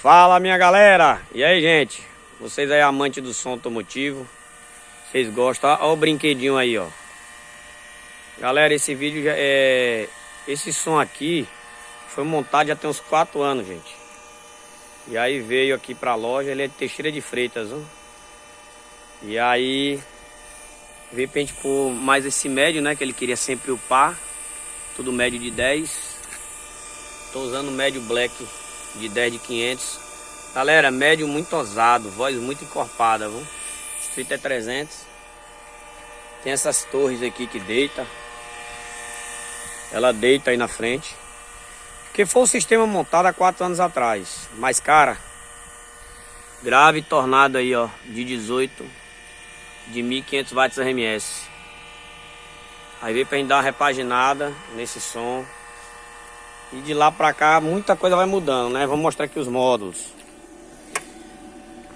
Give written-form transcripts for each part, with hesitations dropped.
Fala, minha galera! E aí, gente? Vocês aí amantes do som automotivo, vocês gostam? Olha o brinquedinho aí, ó. Galera, esse vídeo já é... Esse som aqui foi montado já tem uns 4 anos, gente. E aí veio aqui pra loja, ele é de Teixeira de Freitas, ó. E aí veio pra gente pôr mais esse médio, né? Que ele queria sempre upar. Tudo médio de 10. Tô usando médio black de 10 de 500. Galera, médio muito ousado, voz muito encorpada, viu? Street é 300. Tem essas torres aqui que deita. Ela deita aí na frente. Que foi o sistema montado há 4 anos atrás. Mas, cara, grave tornado aí, ó, de 18, de 1500 watts RMS. Aí veio pra gente dar uma repaginada nesse som. E de lá pra cá, muita coisa vai mudando, né? Vou mostrar aqui os módulos.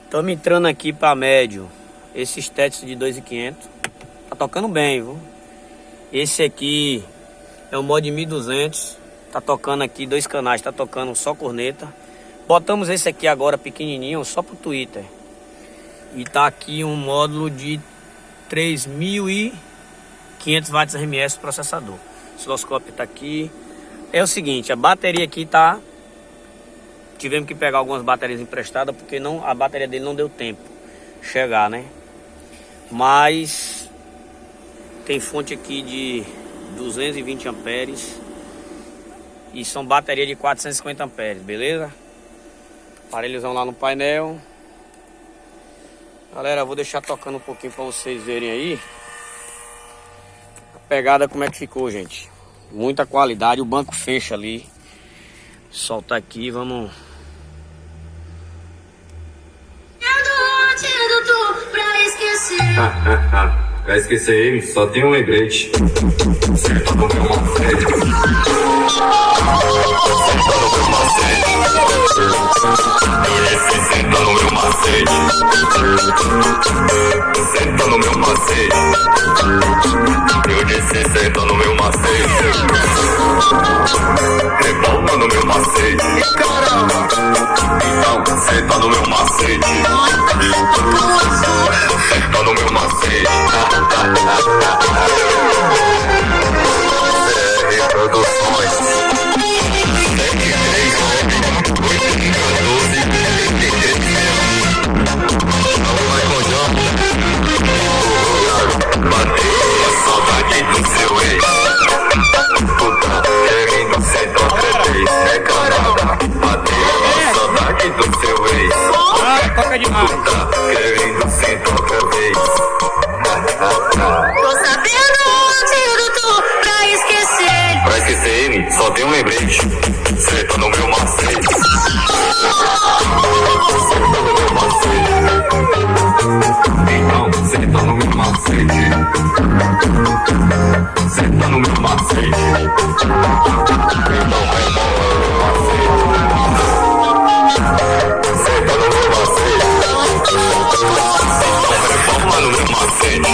Estamos entrando aqui pra médio. Esse estético de 2.500. Tá tocando bem, viu? Esse aqui é o mod de 1200. Tá tocando aqui 2 canais, tá tocando só corneta. Botamos esse aqui agora pequenininho, só pro Twitter. E tá aqui um módulo de 3.500 watts RMS processador. O osciloscópio tá aqui. É o seguinte, a bateria aqui tá... Tivemos que pegar algumas baterias emprestadas, porque não, a bateria dele não deu tempo chegar, né? Mas tem fonte aqui de 220 amperes. E são bateria de 450 amperes, beleza? Aparelhozão lá no painel. Galera, eu vou deixar tocando um pouquinho para vocês verem aí a pegada como é que ficou, gente. Muita qualidade, o banco fecha ali. Solta aqui, vamos. Pra esquecer ele, só tem um lembrete. Senta no meu macete. Senta no meu macete. Eu disse senta no meu macete. Senta no meu macete. Eu disse senta no meu macete. Revolta no meu macete. Então senta no meu macete. Senta no meu macete. CR Produções 739-814. Não vai com John. Bateu a saudade do seu ex. Puta, querendo sentar outra vez. É caramba. Bateu a saudade do seu ex. Toca demais. Puta, querendo sentar outra vez. Tô sabendo o antídoto pra esquecer. Pra esquecer ele, só tem um lembrete. Senta no meu macete. Senta no meu macete. Então, senta no meu macete. Senta no meu macete. Então, rebola no meu macete. Senta no meu macete. Rebola no meu macete.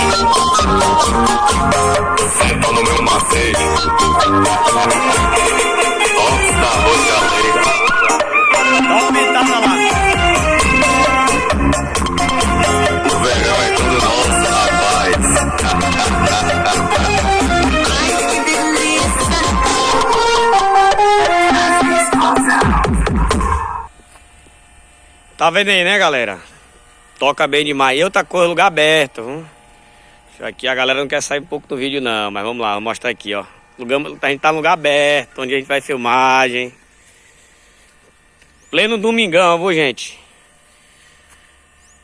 Senta no meu macete. Nossa, roxa negra. Dá uma aumentada lá. O verão é tudo nosso, rapaz. Tá vendo aí, né, galera? Toca bem demais. E outra coisa, lugar aberto, viu? Isso aqui a galera não quer sair um pouco do vídeo não, mas vamos lá, vou mostrar aqui, ó. A gente tá no lugar aberto, onde a gente vai filmagem. Pleno domingão, viu, gente?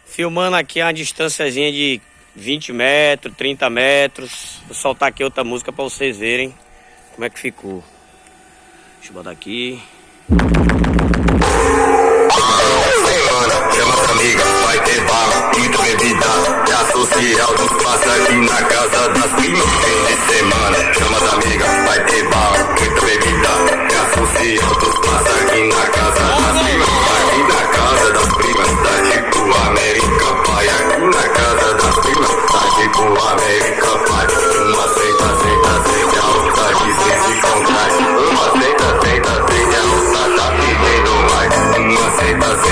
Filmando aqui a uma distânciazinha de 20 metros, 30 metros. Vou soltar aqui outra música pra vocês verem como é que ficou. Deixa eu botar aqui. Chama as amigas, vai ter bala, muita bebida. É a social dos passa aqui na casa das primas. Fim de semana, chama as amigas, vai ter bala, muita bebida. É a social dos passa aqui na casa das primas. Aqui na casa das primas, tá tipo América Pai. Aqui na casa das primas, tá tipo América Pai. Uma senta, senta, senta, a outra diz que se contrai. Uma senta, senta, senta, a outra tá pedindo mais. Uma senta, senta.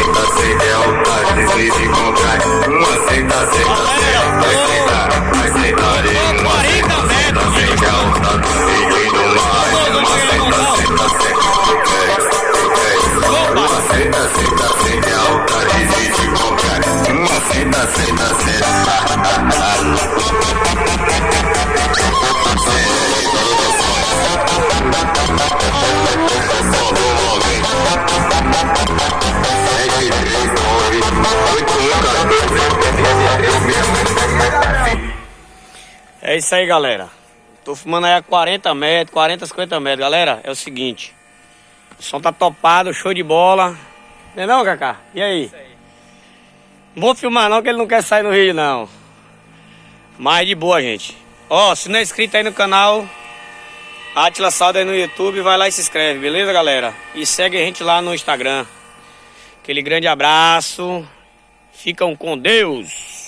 senta, senta, é alta, difícil comprar. Uma senta, senta, senta. É isso aí, galera. Tô fumando aí a 40 metros, 40, 50 metros. Galera, é o seguinte. O som tá topado, show de bola. Não é não, Kaká? E aí? Não vou filmar não, que ele não quer sair no vídeo, não. Mas de boa, gente. Ó, se não é inscrito aí no canal, Atila Salda aí no YouTube, vai lá e se inscreve, beleza, galera? E segue a gente lá no Instagram. Aquele grande abraço. Ficam com Deus.